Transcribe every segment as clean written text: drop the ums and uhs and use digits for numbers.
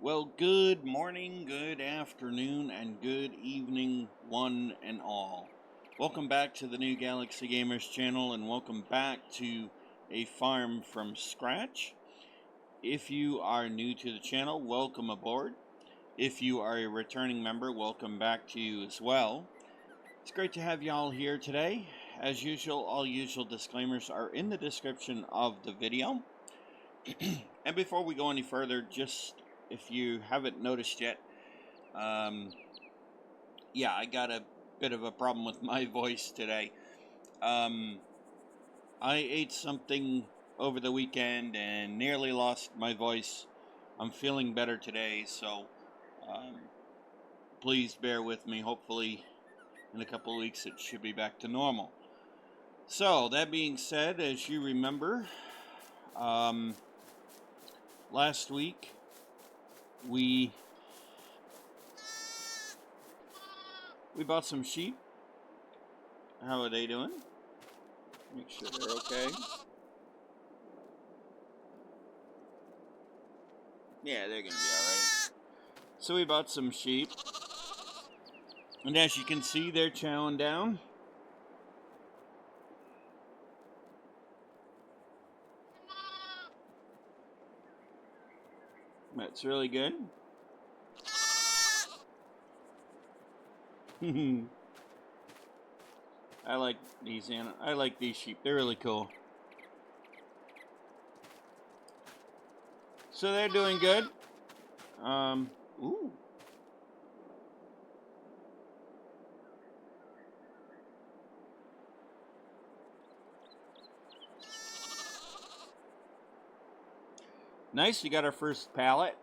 Well, good morning, good afternoon, and good evening, one and all. Welcome back to the New Galaxy Gamers channel, and welcome back to a farm from scratch. If you are new to the channel, welcome aboard. If you are a returning member, welcome back to you as well. It's great to have y'all here today. As usual, all usual disclaimers are in the description of the video. And before we go any further, just if you haven't noticed yet, yeah, I got a bit of a problem with my voice today. I ate something over the weekend and nearly lost my voice. I'm feeling better today, so please bear with me. Hopefully, in a couple of weeks, it should be back to normal. So, that being said, as you remember, last week we bought some sheep. How are they doing? Make sure they're okay. Yeah, they're gonna be alright. So we bought some sheep. And as you can see, they're chowing down. That's really good. I like these sheep. They're really cool. So they're doing good. Ooh. Nice, we got our first pallet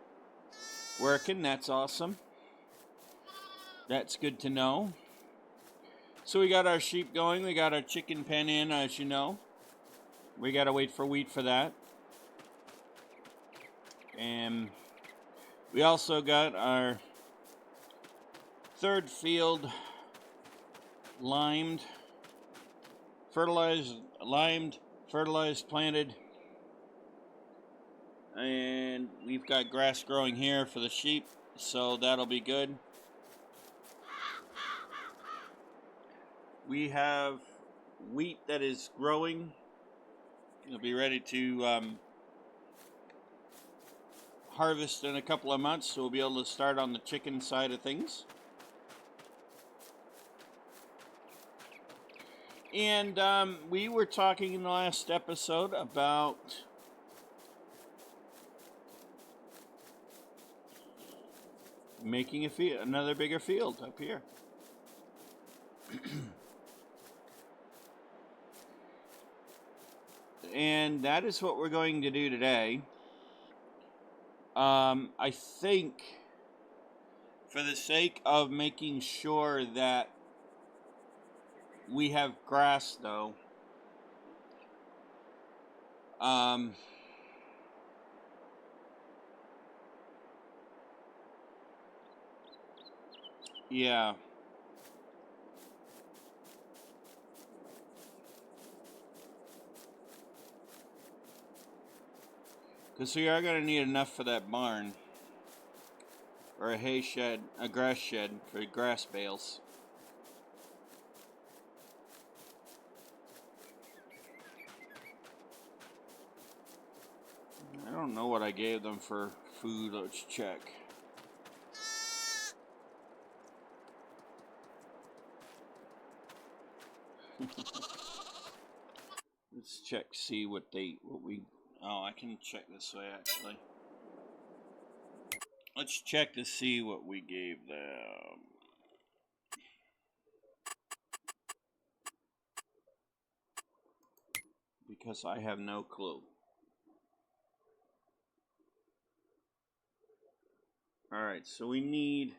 working. That's awesome. That's good to know. So we got our sheep going. We got our chicken pen in, as you know. We got to wait for wheat for that. And we also got our third field fertilized, planted. And we've got grass growing here for the sheep, so that'll be good. We have wheat that is growing. It'll be ready to harvest in a couple of months, so we'll be able to start on the chicken side of things. And we were talking in the last episode about making another bigger field up here. And that is what we're going to do today. I think, for the sake of making sure that we have grass, though, yeah. Because we are going to need enough for that barn. Or a hay shed, a grass shed for grass bales. I don't know what I gave them for food. Let's check. Let's check, see what we... Oh, I can check this way, actually. Let's check to see what we gave them. Because I have no clue. Alright, so we need...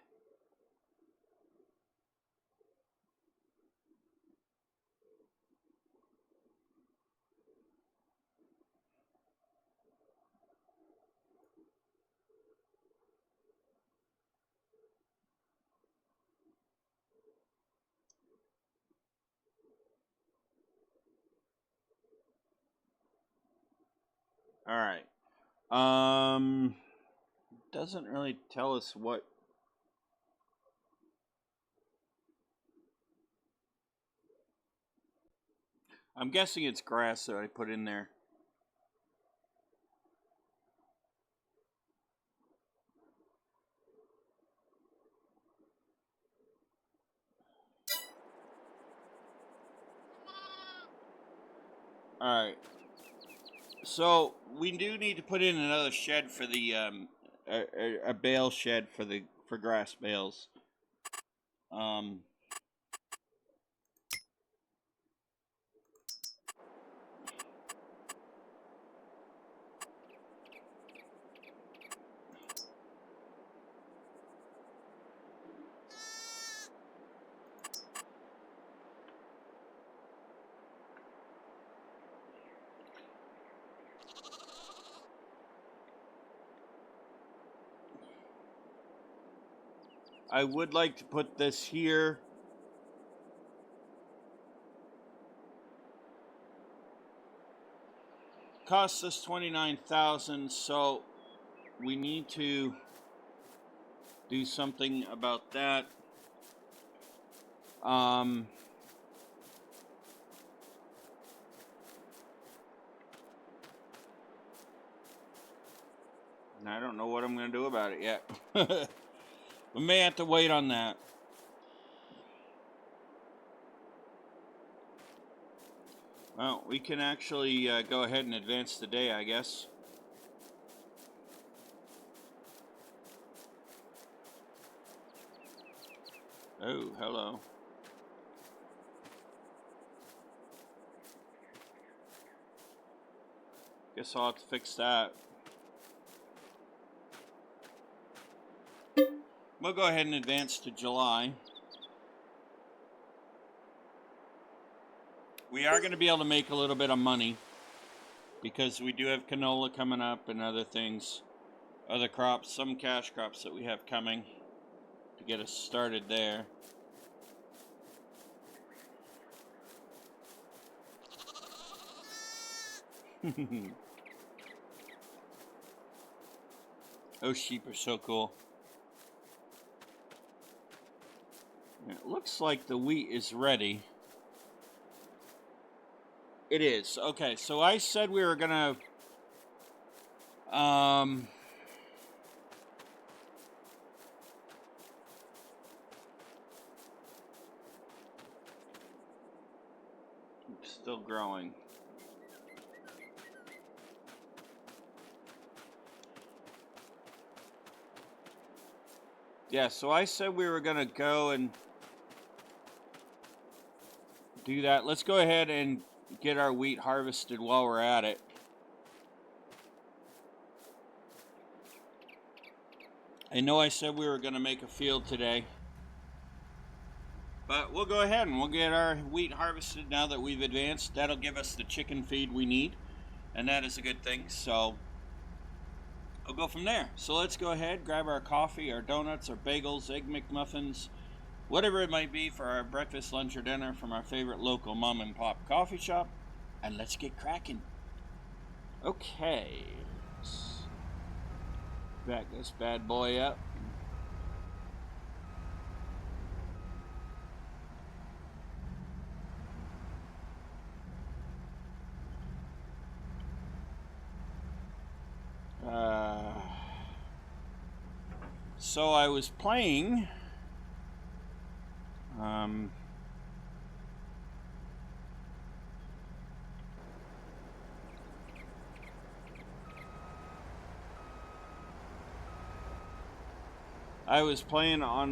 Alright. doesn't really tell us what. I'm guessing it's grass that I put in there. Alright. So, we do need to put in another shed for the, a bale shed for grass bales. I would like to put this here. Costs us $29,000, so we need to do something about that. I don't know what I'm going to do about it yet. We may have to wait on that. Well, we can actually go ahead and advance the day, I guess. Oh, hello. Guess I'll have to fix that. We'll go ahead and advance to July. We are going to be able to make a little bit of money because we do have canola coming up and other things, other crops, some cash crops that we have coming to get us started there. Those sheep are so cool. It looks like the wheat is ready. It is. Okay, so I said we were gonna still growing. Yeah, so I said we were gonna go and do that. Let's go ahead and get our wheat harvested while we're at it. I know I said we were going to make a field today, but we'll go ahead and we'll get our wheat harvested now that we've advanced. That'll give us the chicken feed we need, and that is a good thing. So I'll go from there. So let's go ahead, grab our coffee, our donuts, our bagels, egg McMuffins, whatever it might be for our breakfast, lunch, or dinner from our favorite local mom and pop coffee shop, and let's get cracking. Okay, let's back this bad boy up. So I was playing on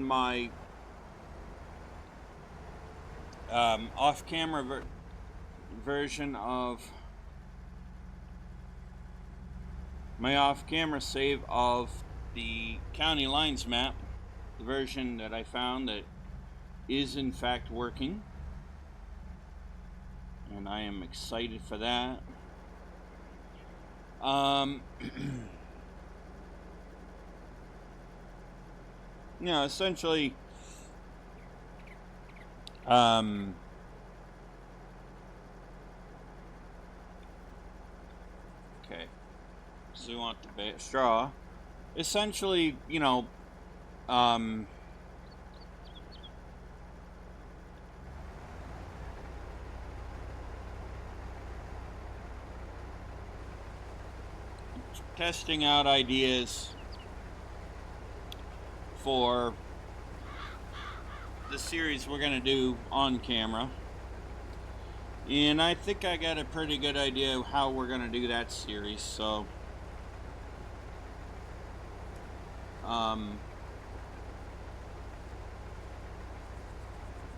my off-camera version of my off-camera save of the county lines map, the version that I found that is in fact working, and I am excited for that. You know, essentially, okay, so we want the straw. essentially, testing out ideas for the series we're going to do on camera. And I think I got a pretty good idea of how we're going to do that series, so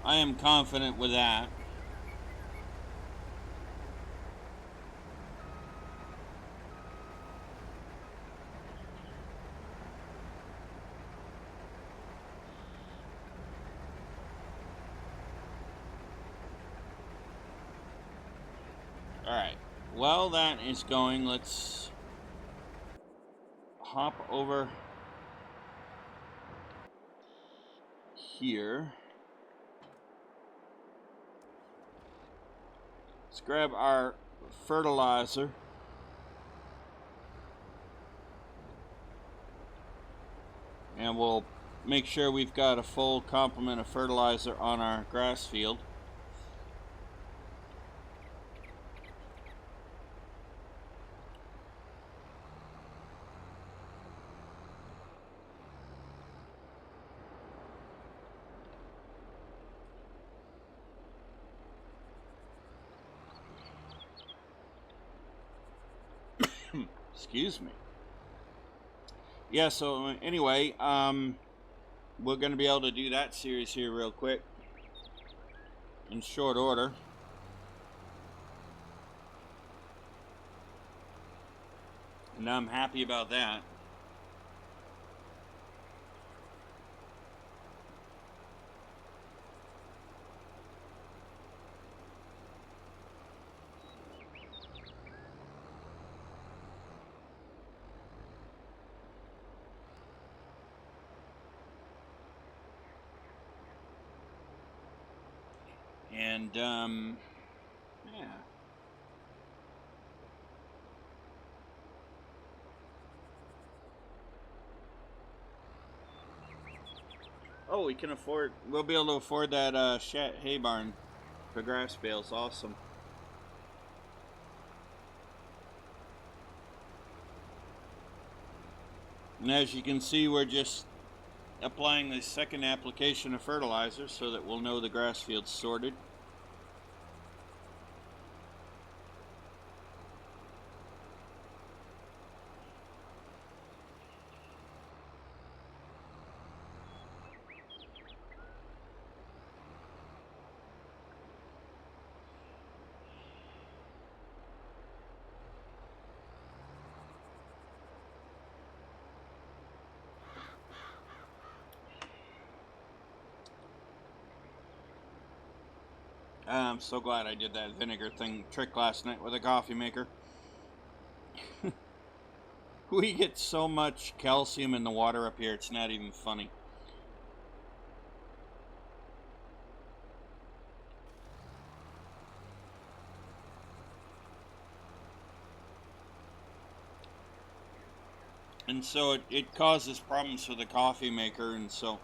I am confident with that. Alright, while that is going, let's hop over here. Let's grab our fertilizer. And we'll make sure we've got a full complement of fertilizer on our grass field. Excuse me. Yeah, so anyway, we're going to be able to do that series here real quick in short order. And I'm happy about that. And, yeah. Oh, we'll be able to afford that hay barn for grass bales. Awesome. And as you can see, we're just applying the second application of fertilizer so that we'll know the grass field's sorted. I'm so glad I did that vinegar trick last night with a coffee maker. We get so much calcium in the water up here, it's not even funny. And so it causes problems for the coffee maker, and so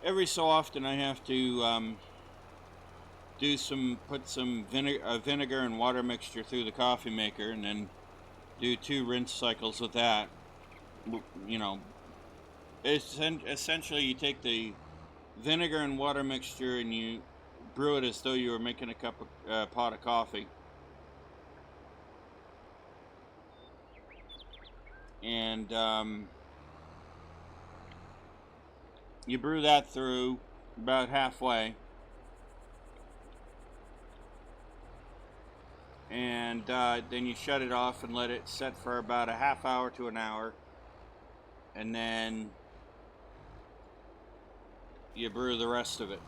every so often I have to put some vinegar and water mixture through the coffee maker, and then do 2 rinse cycles with that. You know, essentially you take the vinegar and water mixture and you brew it as though you were making a pot of coffee. And you brew that through about halfway. And then you shut it off and let it set for about a half hour to an hour. And then you brew the rest of it.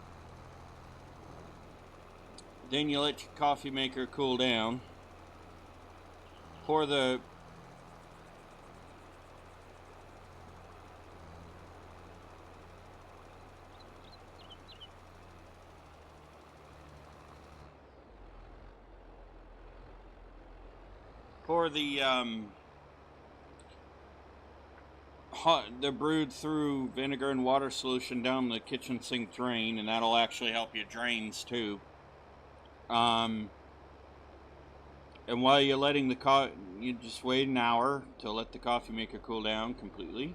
Then you let your coffee maker cool down. Pour the they're brewed through vinegar and water solution down the kitchen sink drain, and that'll actually help your drains too. And while you're letting the you just wait an hour to let the coffee maker cool down completely,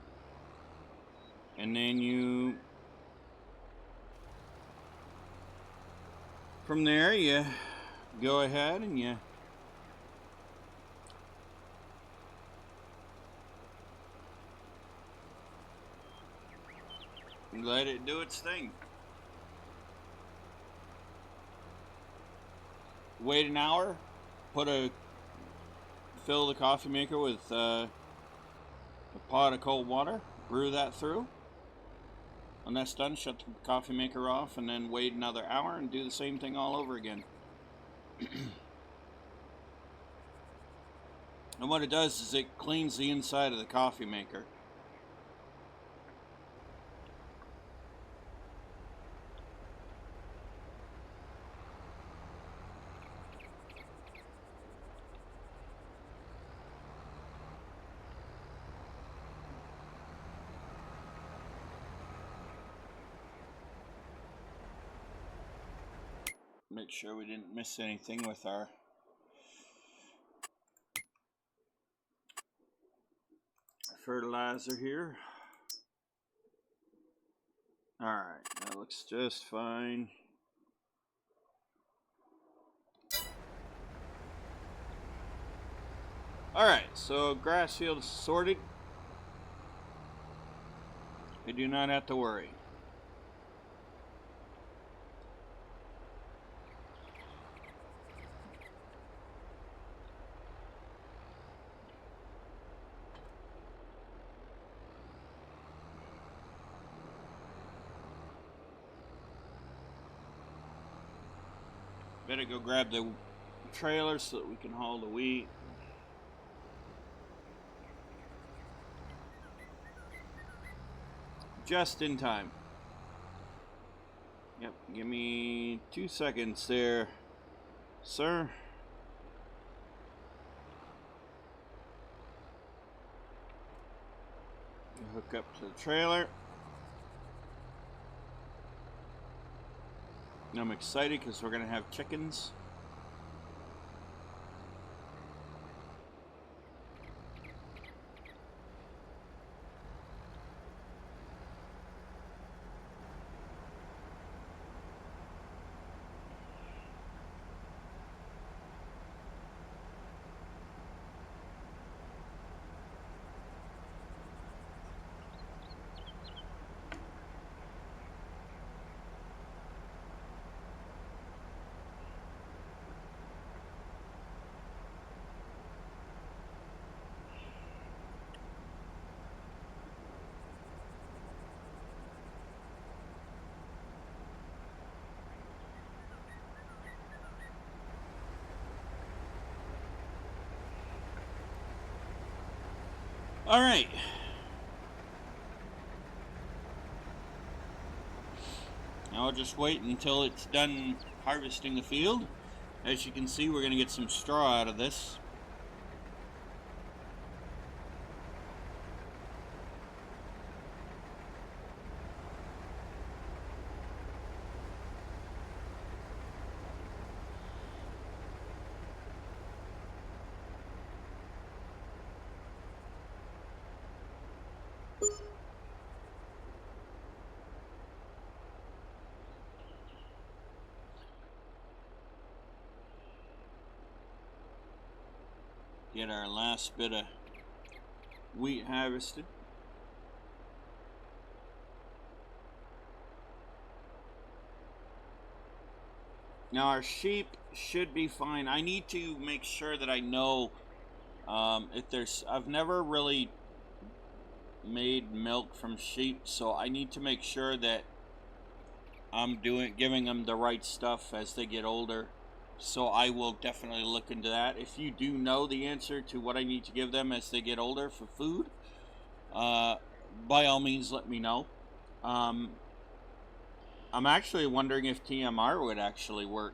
and then you, from there, you go ahead and you let it do its thing. Wait an hour, fill the coffee maker with a pot of cold water, brew that through. When that's done, shut the coffee maker off, and then wait another hour and do the same thing all over again. And what it does is it cleans the inside of the coffee maker. Make sure we didn't miss anything with our fertilizer here. Alright, that looks just fine. Alright, so grass field is sorted. We do not have to worry. Better go grab the trailer so that we can haul the wheat. Just in time. Yep, give me 2 seconds there, sir. Hook up to the trailer. I'm excited because we're going to have chickens. All right. Now I'll just wait until it's done harvesting the field. As you can see, we're going to get some straw out of this. Get our last bit of wheat harvested. Now our sheep should be fine. I need to make sure that I know if there's, I've never really made milk from sheep, so I need to make sure that I'm giving them the right stuff as they get older. So I will definitely look into that. If you do know the answer to what I need to give them as they get older for food, by all means let me know. I'm actually wondering if TMR would actually work.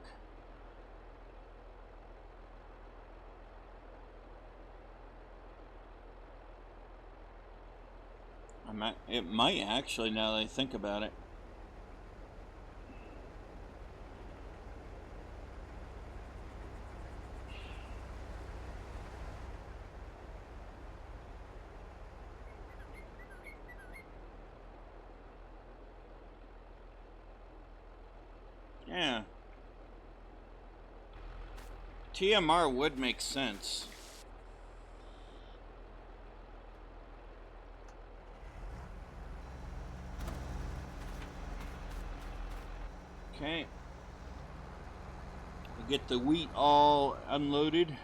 It might actually, now that I think about it. Yeah. TMR would make sense. Okay. We get the wheat all unloaded.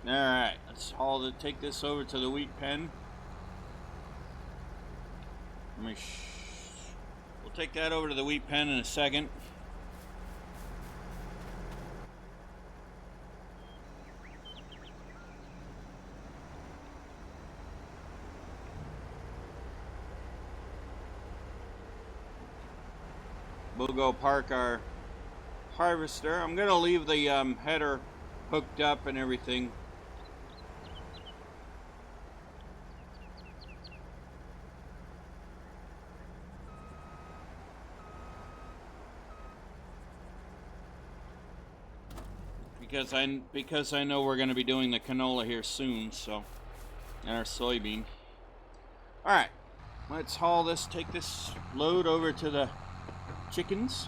Alright, let's take this over to the wheat pen. We'll take that over to the wheat pen in a second. We'll go park our harvester. I'm going to leave the header hooked up and everything. Because I know we're going to be doing the canola here soon, so, and our soybean. All right, let's take this load over to the chickens.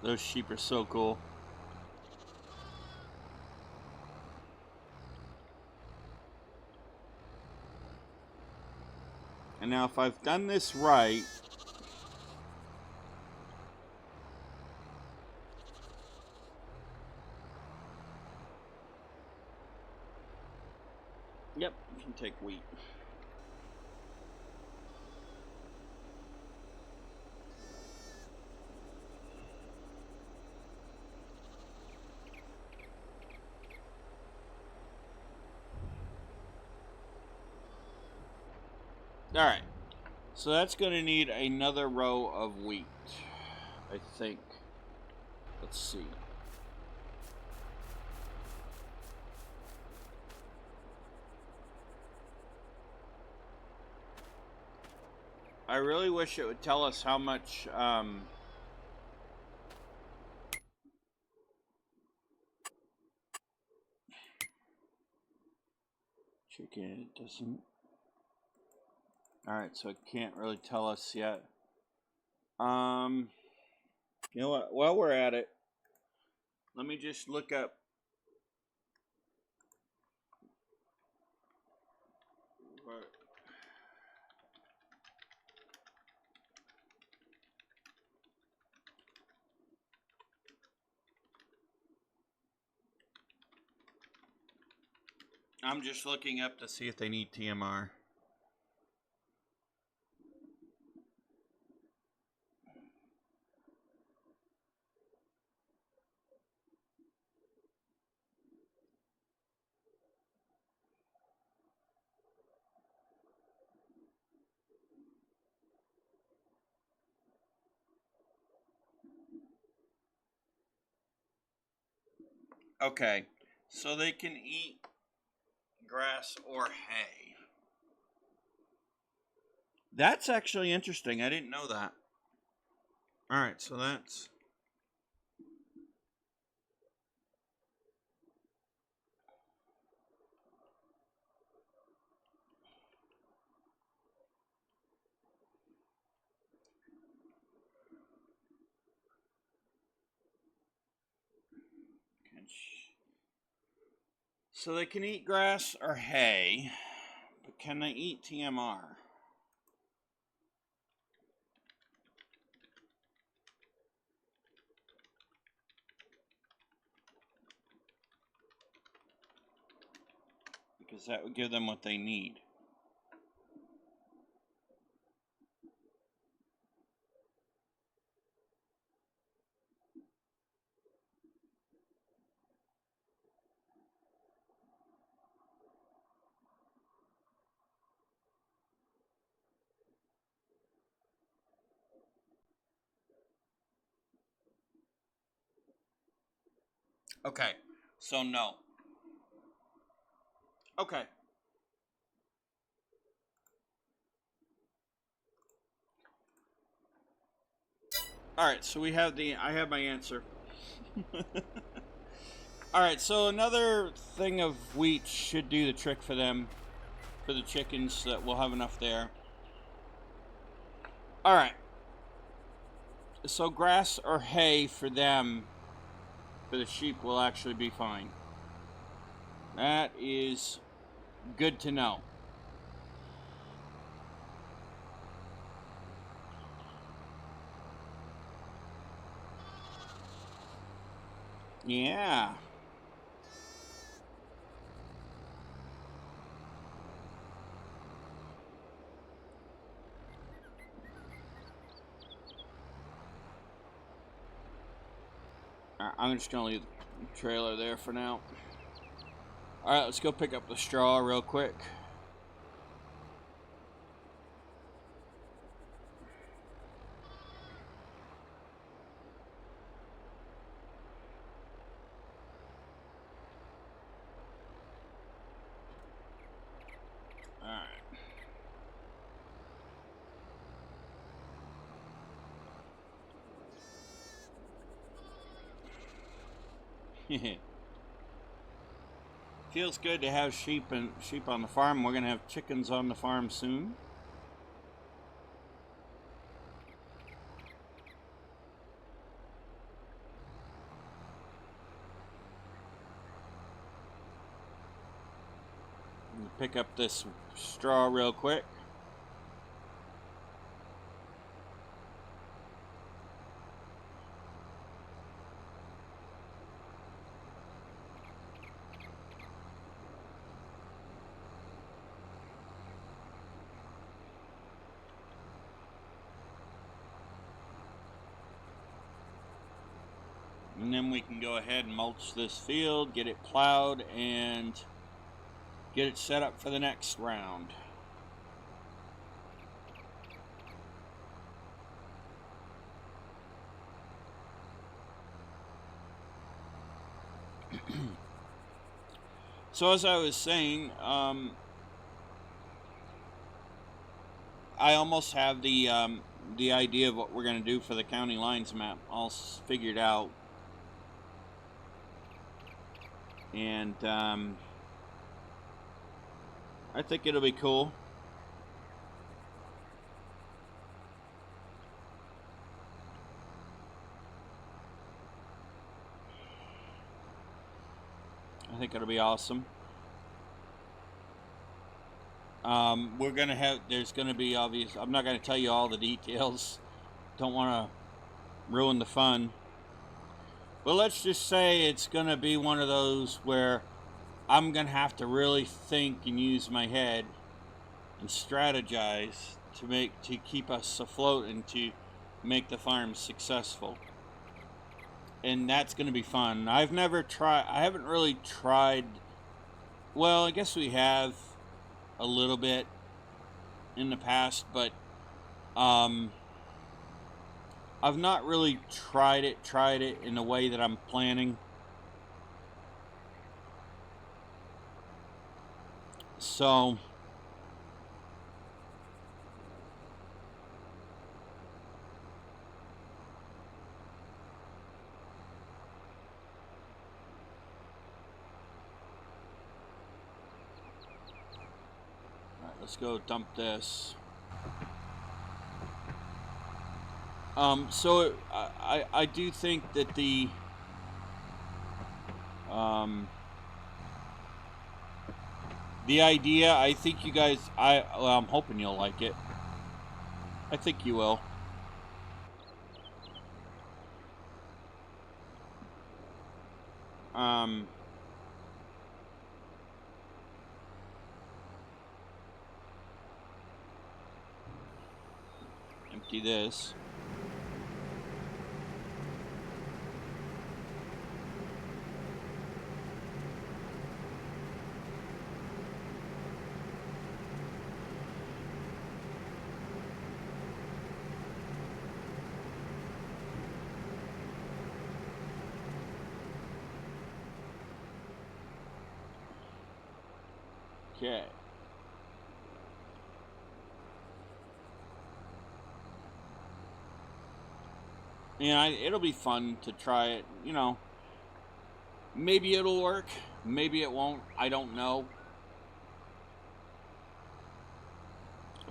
Those sheep are so cool. And now if I've done this right, yep, you can take wheat. All right, so that's going to need another row of wheat, I think. Let's see. I really wish it would tell us how much chicken. It doesn't. All right, so it can't really tell us yet. You know what? While we're at it, let me just look up. I'm just looking up to see if they need TMR. Okay, so they can eat grass or hay. That's actually interesting. I didn't know that. All right, so that's... So they can eat grass or hay, but can they eat TMR? Because that would give them what they need. Okay, so no. Okay. All right, so I have my answer. All right, so another thing of wheat should do the trick for them, for the chickens, so that we'll have enough there. All right. So grass or hay for them, for the sheep, will actually be fine. That is good to know. Yeah. I'm just going to leave the trailer there for now. Alright, let's go pick up the straw real quick. Alright. Feels good to have sheep on the farm. We're gonna have chickens on the farm soon. Pick up this straw real quick. And then we can go ahead and mulch this field, get it plowed, and get it set up for the next round. So as I was saying, I almost have the idea of what we're going to do for the county lines map all figured out. And I think it'll be cool. I think it'll be awesome. We're going to have, there's going to be obvious, I'm not going to tell you all the details. Don't want to ruin the fun. But let's just say it's going to be one of those where I'm going to have to really think and use my head and strategize to keep us afloat and to make the farm successful. And that's going to be fun. I haven't really tried, well, I guess we have a little bit in the past, but I've not really tried it in the way that I'm planning. So let's go dump this. So I do think that the idea, I think you guys, I'm hoping you'll like it. I think you will. Empty this. Okay. Yeah, it'll be fun to try it. You know, maybe it'll work, maybe it won't. I don't know.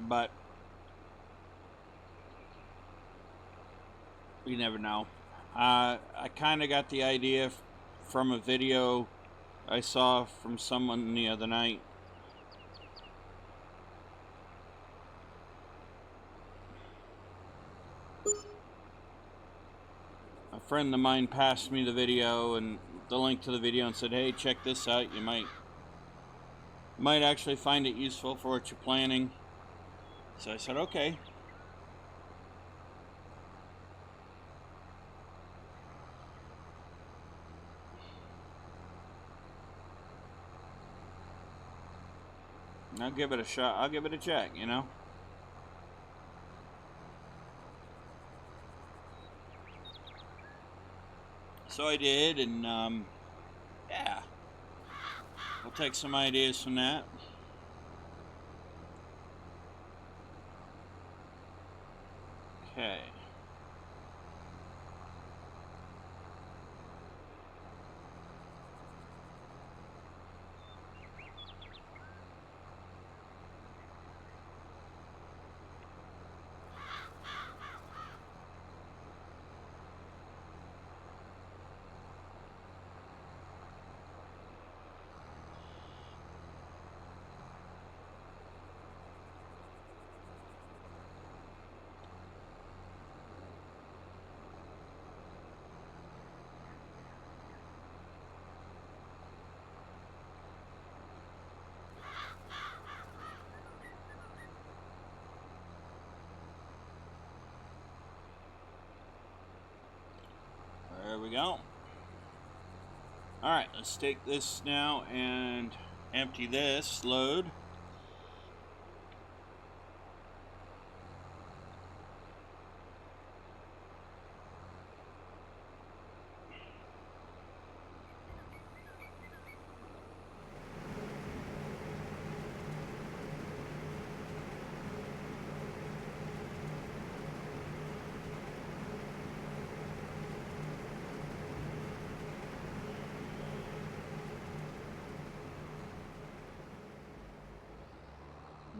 But you never know. I kind of got the idea from a video I saw from someone the other night. A friend of mine passed me the video and the link to the video and said, "Hey, check this out. You might actually find it useful for what you're planning." So I said, "Okay." I'll give it a shot. I'll give it a check, you know. So I did, and yeah, I'll take some ideas from that. Okay. There we go. Alright, let's take this now and empty this load.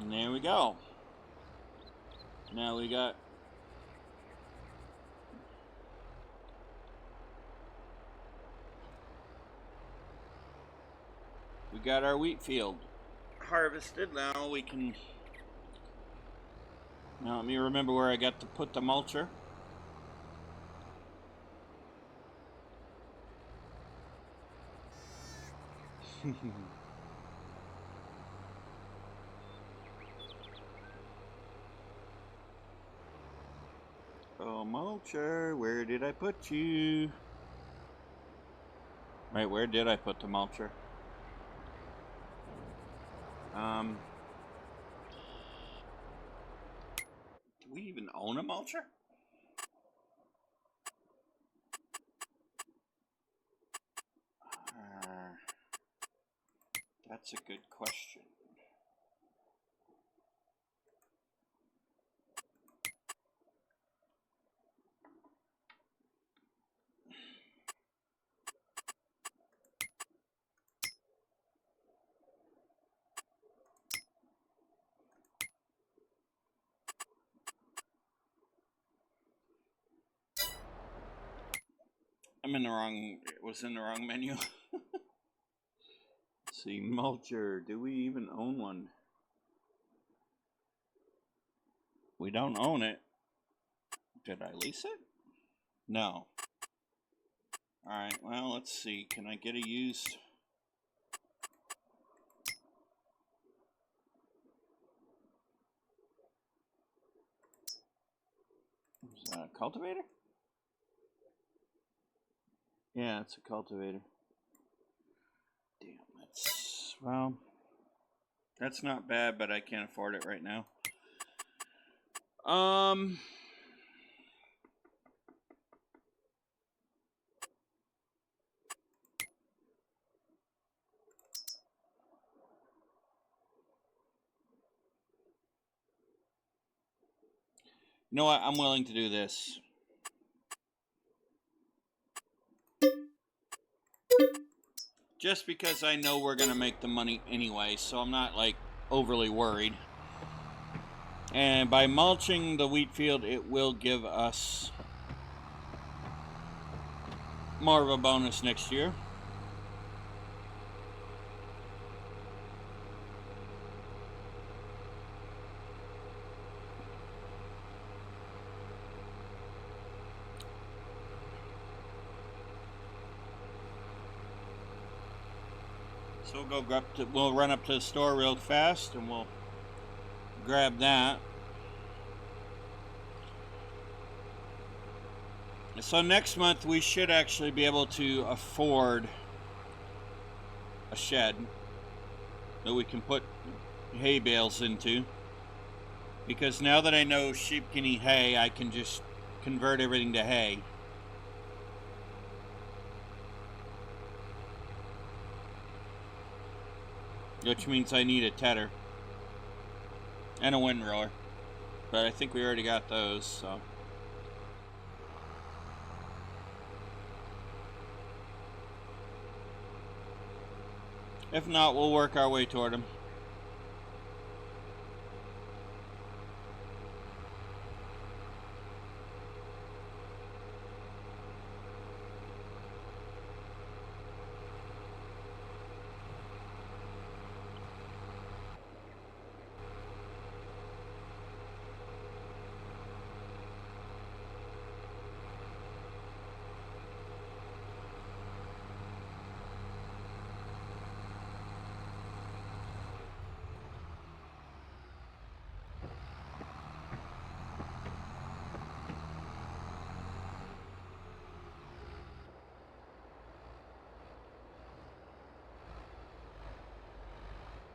And there we go. Now we got our wheat field harvested. Now we can. Now let me remember where I got to put the mulcher. Oh, mulcher, where did I put you? Right, where did I put the mulcher? Do we even own a mulcher? That's a good question. Was in the wrong menu. Let's see, mulcher, do we even own one? We don't own it. Did I lease it? No. Alright, well, let's see, can I get a used? Is that a cultivator? Yeah, it's a cultivator. Damn, well, that's not bad, but I can't afford it right now. You know what? I'm willing to do this. Just because I know we're going to make the money anyway, so I'm not, like, overly worried. And by mulching the wheat field, it will give us more of a bonus next year. So we'll run up to the store real fast and we'll grab that. So next month we should actually be able to afford a shed that we can put hay bales into. Because now that I know sheep can eat hay, I can just convert everything to hay. Which means I need a tedder. And a windrower. But I think we already got those, so. If not, we'll work our way toward them.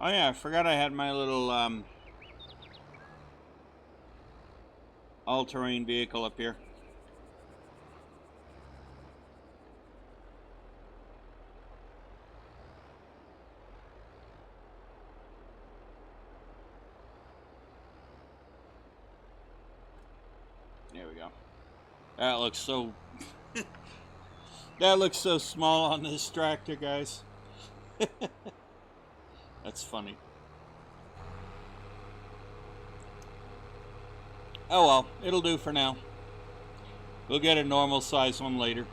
Oh yeah, I forgot I had my little all-terrain vehicle up here. There we go. That looks so that looks so small on this tractor, guys. That's funny. Oh well, it'll do for now. We'll get a normal size one later.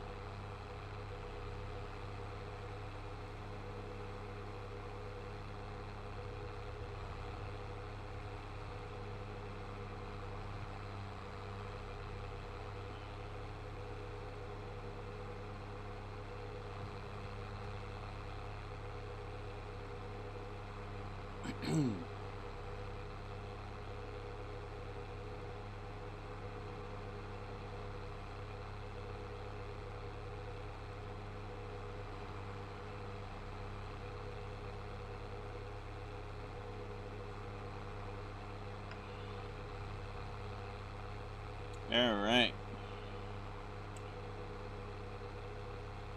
Alright.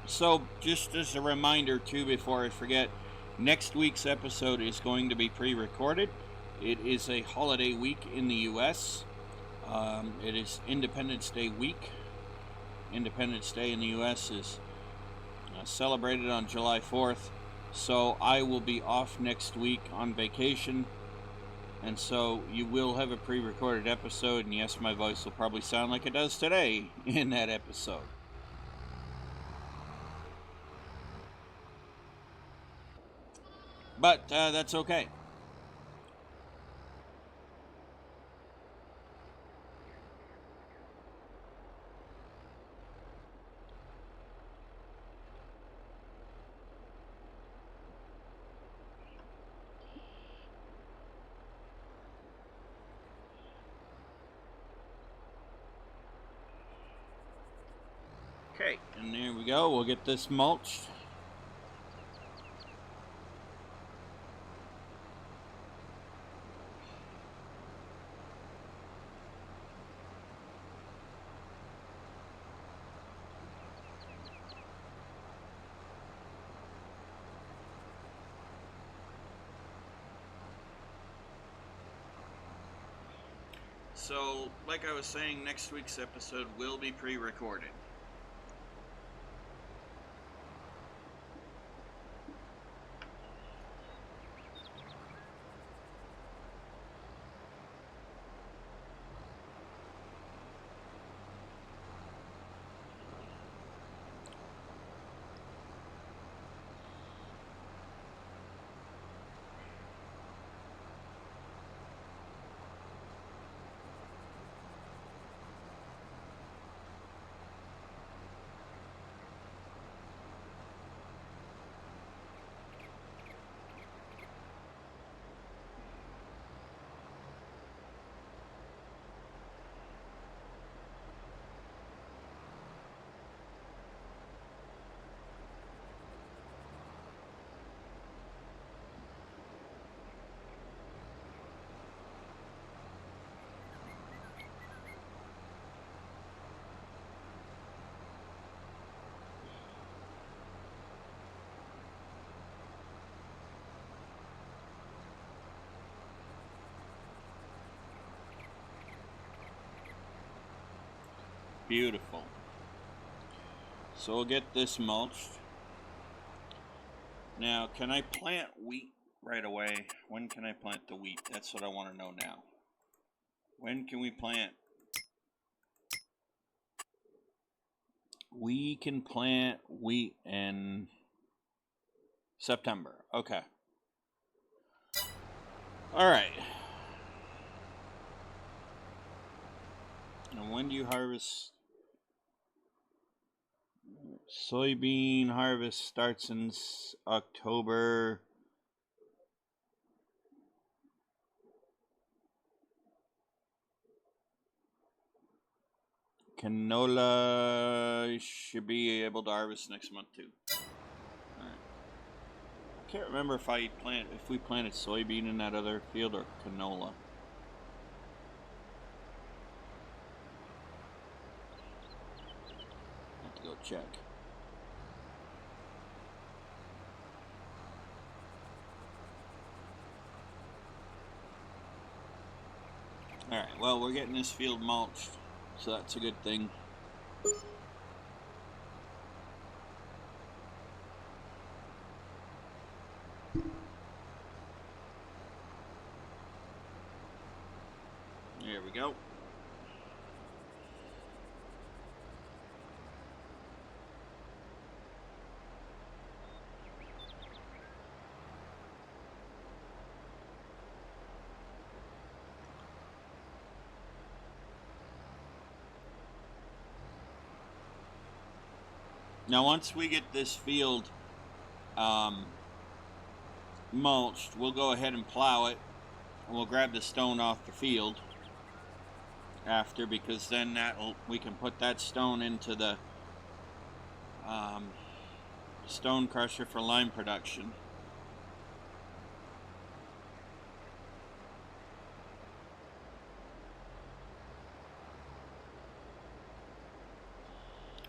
So, just as a reminder, too, before I forget, next week's episode is going to be pre-recorded. It is a holiday week in the U.S. It is Independence Day week. Independence Day in the U.S. is celebrated on July 4th. So, I will be off next week on vacation. And so you will have a pre-recorded episode, and yes, my voice will probably sound like it does today in that episode. But that's okay. Okay, and there we go. We'll get this mulched. So, like I was saying, next week's episode will be pre-recorded. Beautiful. So we'll get this mulched. Now, can I plant wheat right away? When can I plant the wheat? That's what I want to know now. When can we plant? We can plant wheat in September. Okay. All right. And when do you harvest? Soybean harvest starts in October. Canola should be able to harvest next month too. All right. I can't remember if we planted soybean in that other field or canola. I have to go check. All right. Well, we're getting this field mulched, so that's a good thing. There we go. Now, once we get this field mulched, we'll go ahead and plow it, and we'll grab the stone off the field after, because then we can put that stone into the stone crusher for lime production.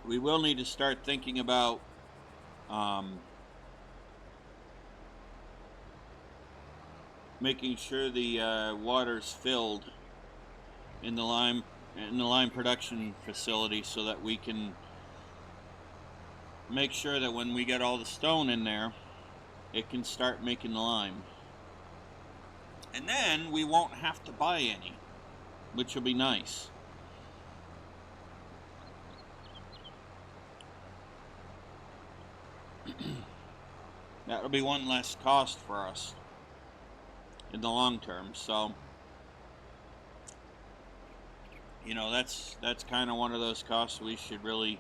We will need to start thinking about making sure the water's filled in the lime production facility, so that we can make sure that when we get all the stone in there, it can start making the lime. And then we won't have to buy any, which will be nice. That'll be one less cost for us in the long term. So, you know, that's kind of one of those costs we should really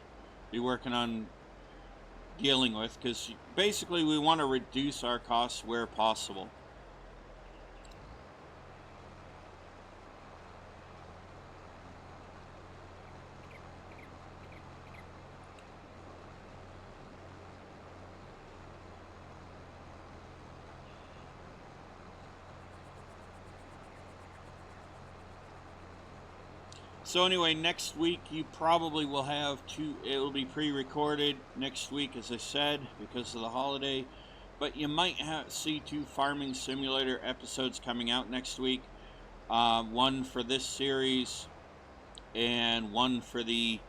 be working on dealing with, because basically we want to reduce our costs where possible. So anyway, next week you probably will have it'll be pre-recorded next week, as I said, because of the holiday. But you might see 2 Farming Simulator episodes coming out next week. one for this series and one for the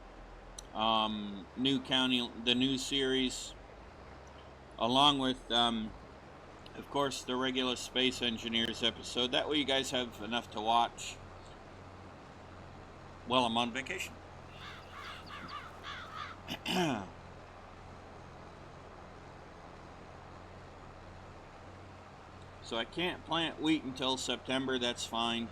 new series, along with of course the regular Space Engineers episode. That way you guys have enough to watch while I'm on vacation. So I can't plant wheat until September, that's fine.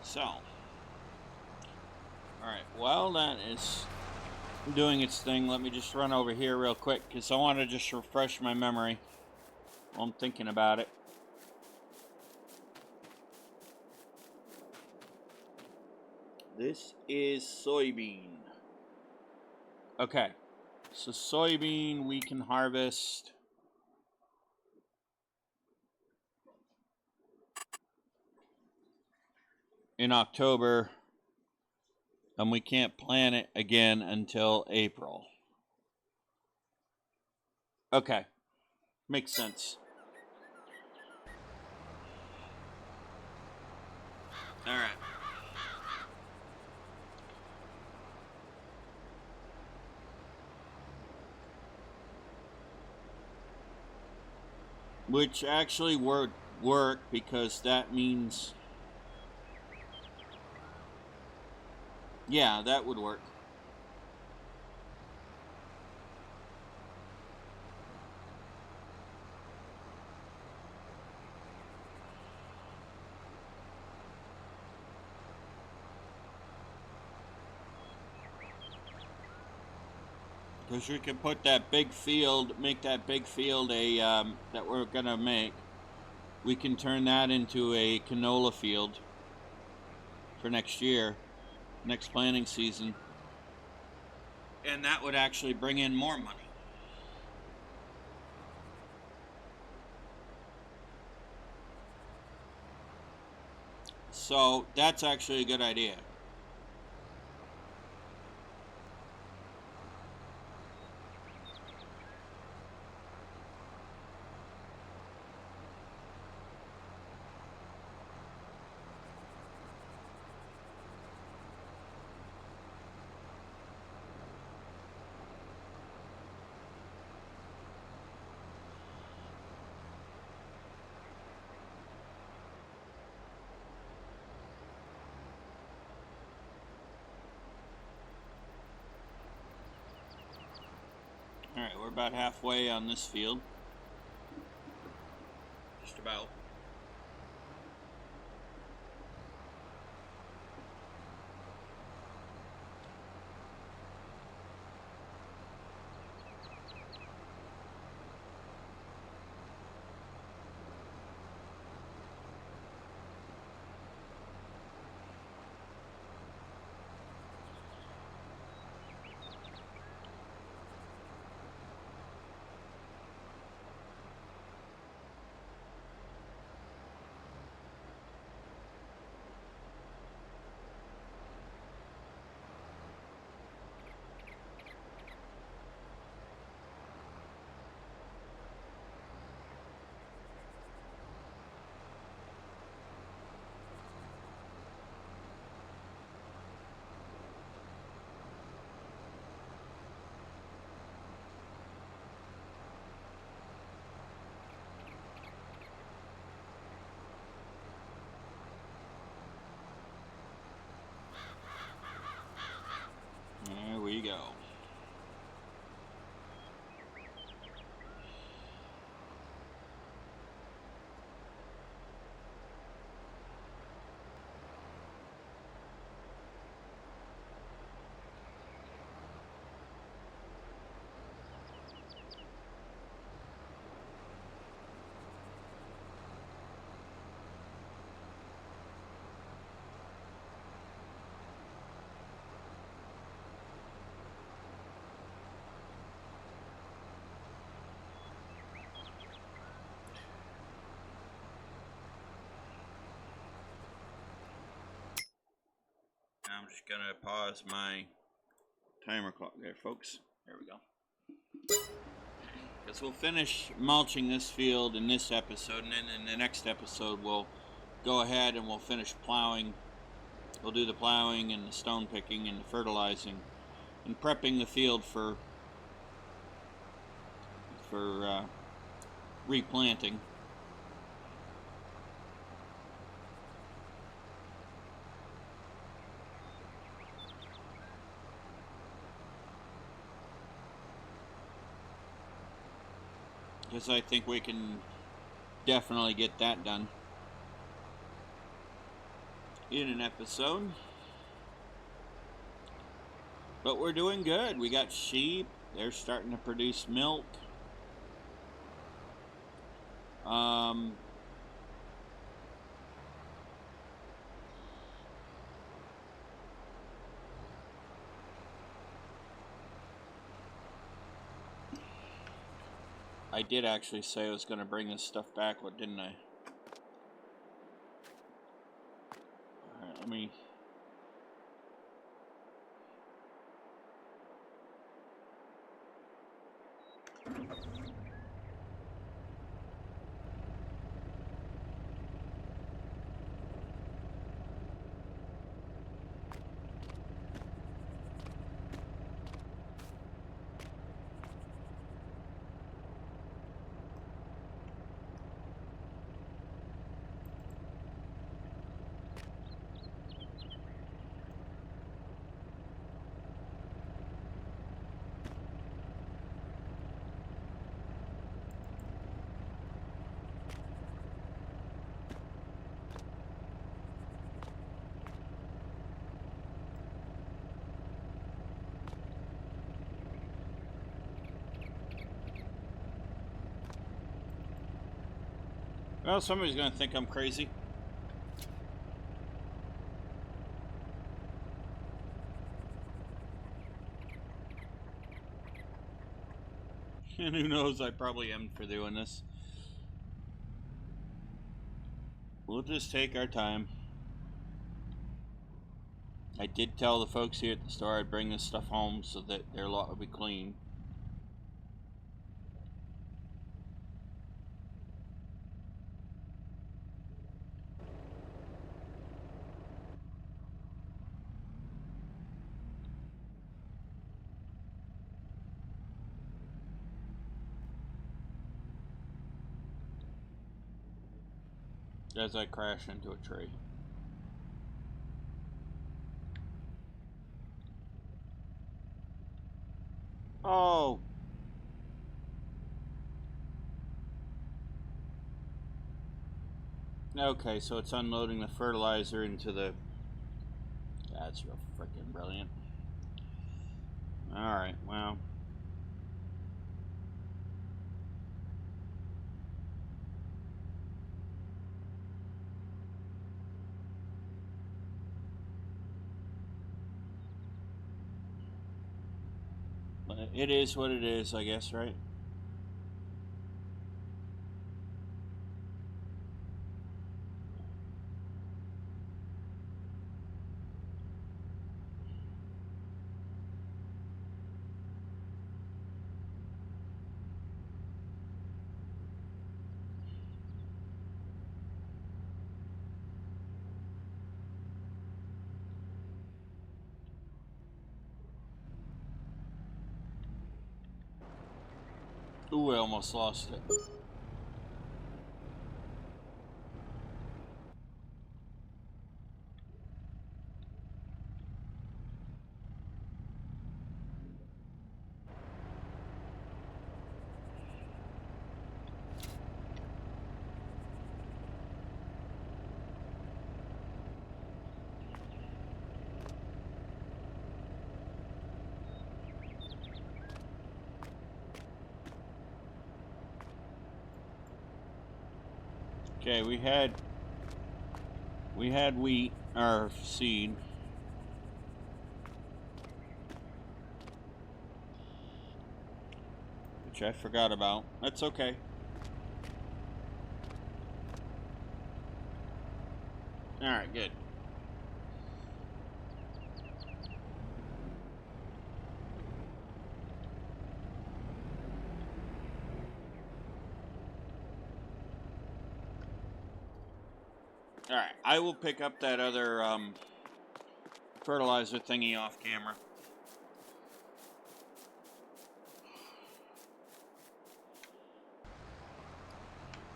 So, alright, while that is doing its thing, let me just run over here real quick, because I want to just refresh my memory while I'm thinking about it. This is soybean. Okay, so soybean we can harvest in October, and we can't plant it again until April. Okay, makes sense. All right. Which actually would work, because that means, yeah, that would work. Because you can put that big field, make that big field a that we're gonna make. We can turn that into a canola field for next year, next planting season, and that would actually bring in more money. So that's actually a good idea. Alright, we're about halfway on this field. Just about. I'm just gonna pause my timer clock there, folks. There we go. Because we'll finish mulching this field in this episode, and then in the next episode we'll go ahead and we'll finish plowing. We'll do the plowing and the stone picking and the fertilizing and prepping the field for replanting. Because I think we can definitely get that done in an episode. But we're doing good. We got sheep. They're starting to produce milk. I did actually say I was going to bring this stuff back, what didn't I? Alright, let me... Well, somebody's going to think I'm crazy. And who knows, I probably am for doing this. We'll just take our time. I did tell the folks here at the store I'd bring this stuff home so that their lot would be clean. As I crash into a tree. Oh! Okay, so it's unloading the fertilizer into the... That's real freaking brilliant. Alright, well... It is what it is, I guess, right? Ooh, I almost lost it. Okay, we had wheat, or seed. Which I forgot about. That's okay. Alright, good. Alright, I will pick up that other fertilizer thingy off camera.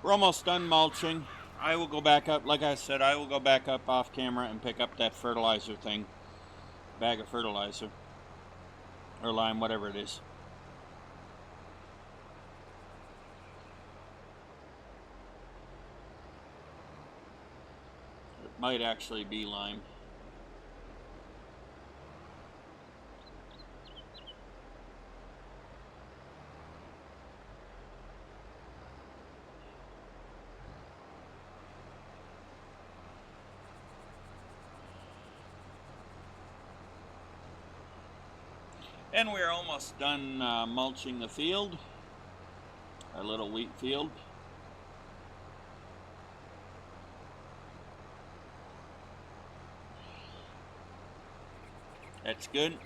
We're almost done mulching. I will go back up, like I said, I will go back up off camera and pick up that fertilizer thing. Bag of fertilizer. Or lime, whatever it is. It might actually be lime. And we're almost done mulching the field. Our little wheat field. That's good.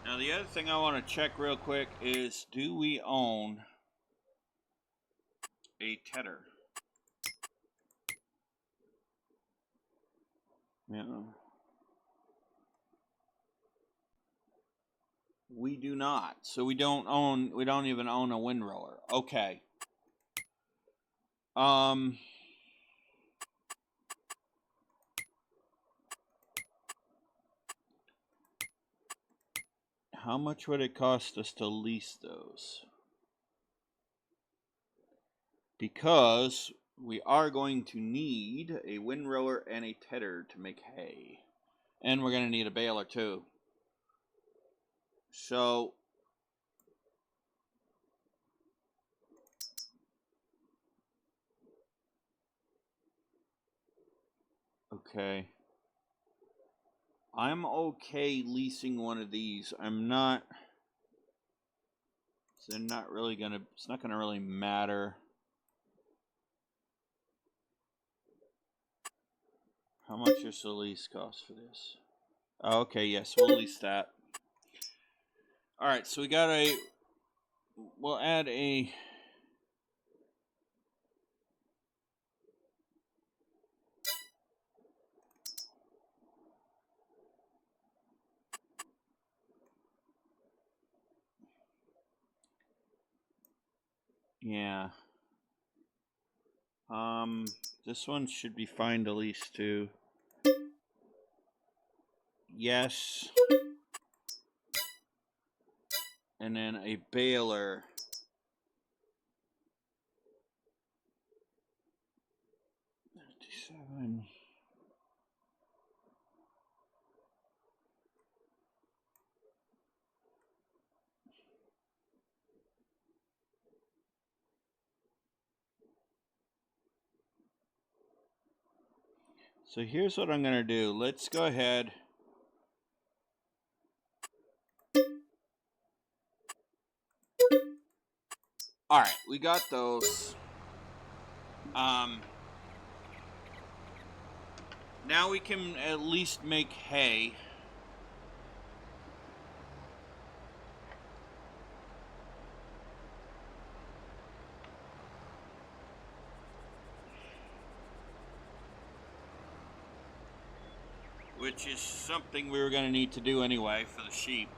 Now the other thing I want to check real quick is, do we own a tedder? Yeah. We do not. So we don't even own a windrower. Okay. How much would it cost us to lease those? Because we are going to need a windrower and a tedder to make hay. And we're going to need a baler too. So okay. I'm okay leasing one of these. I'm not. They're not really gonna. It's not gonna really matter. How much does the lease cost for this? Oh, okay, yes, we'll lease that. All right, so we got a. We'll add a. Yeah. This one should be fine to lease too. Yes. And then a baler. $57. So here's what I'm gonna do. Let's go ahead. All right, we got those. Now we can at least make hay. Which is something we were going to need to do anyway for the sheep.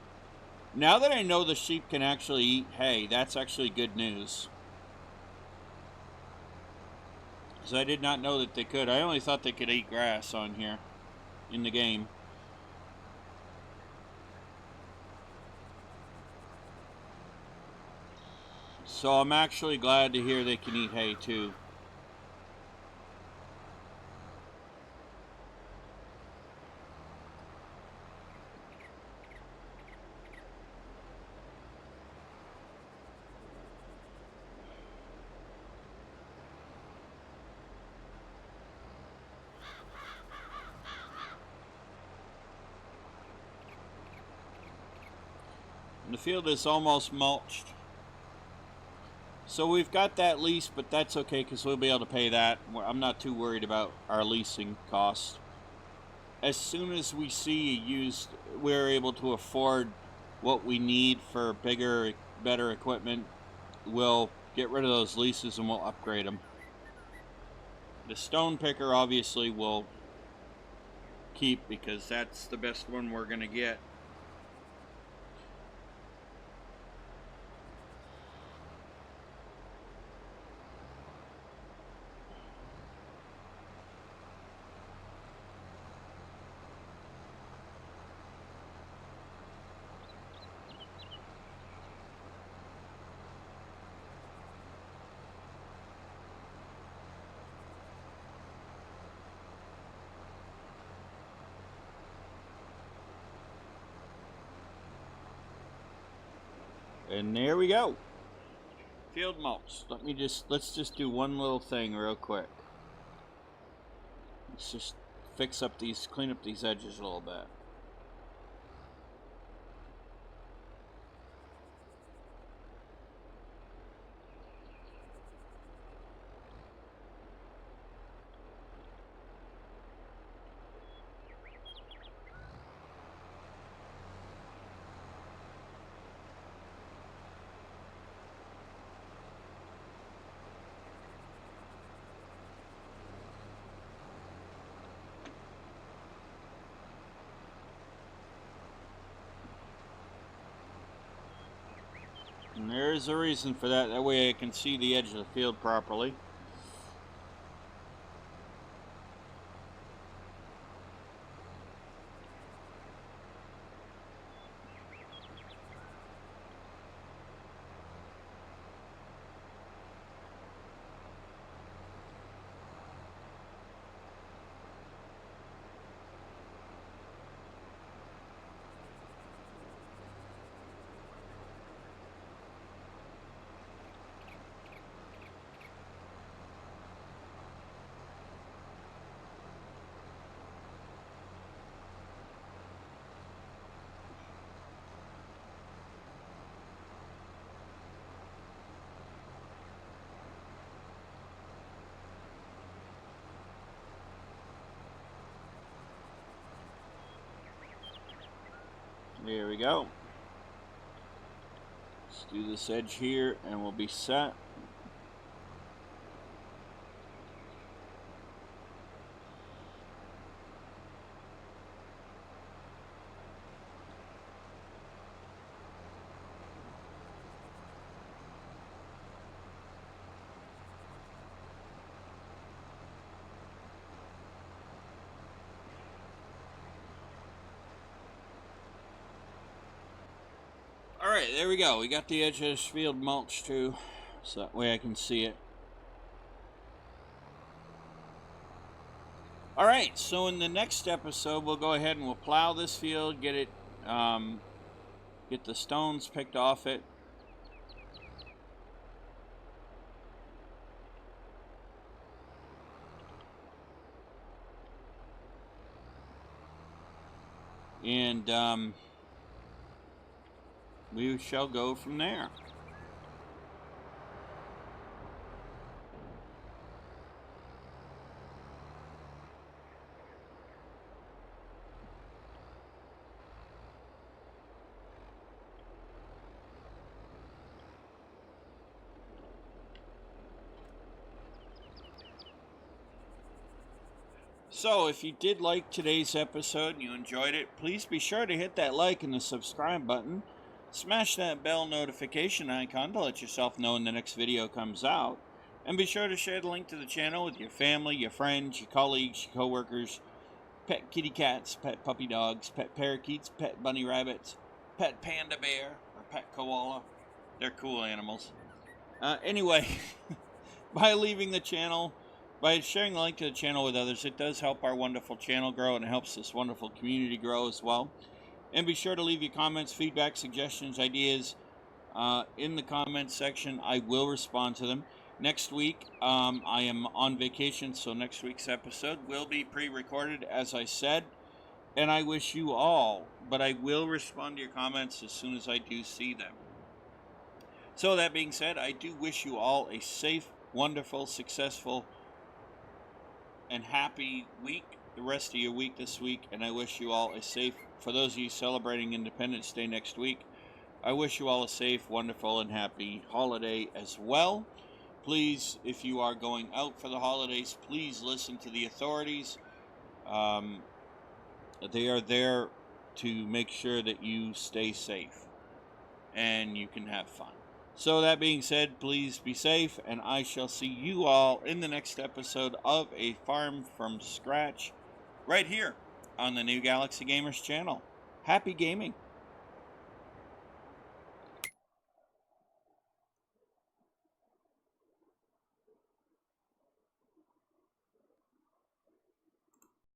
Now that I know the sheep can actually eat hay, that's actually good news. Because I did not know that they could. I only thought they could eat grass on here in the game. So I'm actually glad to hear they can eat hay too. The field is almost mulched. So we've got that lease, but that's okay because we'll be able to pay that. I'm not too worried about our leasing costs. As soon as we see we're able to afford what we need for bigger, better equipment, we'll get rid of those leases and we'll upgrade them. The stone picker obviously will keep because that's the best one we're going to get. And there we go. Field mulch. Let's just do one little thing real quick. Let's just clean up these edges a little bit. And there's a reason for that. That way I can see the edge of the field properly. There we go. Let's do this edge here and we'll be set. Alright, there we go. We got the edge of this field mulched too, so that way I can see it. Alright, so in the next episode, we'll go ahead and we'll plow this field, get it, get the stones picked off it. And, we shall go from there. So, if you did like today's episode and you enjoyed it, please be sure to hit that like and the subscribe button. Smash that bell notification icon to let yourself know when the next video comes out. And be sure to share the link to the channel with your family, your friends, your colleagues, your co-workers, pet kitty cats, pet puppy dogs, pet parakeets, pet bunny rabbits, pet panda bear, or pet koala. They're cool animals. Anyway, by leaving the channel, by sharing the link to the channel with others, it does help our wonderful channel grow and it helps this wonderful community grow as well. And be sure to leave your comments, feedback, suggestions, ideas in the comments section. I will respond to them. Next week, I am on vacation, so next week's episode will be pre-recorded, as I said. And I wish you all, but I will respond to your comments as soon as I do see them. So that being said, I do wish you all a safe, wonderful, successful, and happy week, the rest of your week this week. And I wish you all a safe, for those of you celebrating Independence Day next week, I wish you all a safe, wonderful, and happy holiday as well. Please, if you are going out for the holidays, please listen to the authorities. They are there to make sure that you stay safe and you can have fun. So that being said, please be safe, and I shall see you all in the next episode of A Farm from Scratch, right here on the New Galaxy Gamers channel. Happy gaming!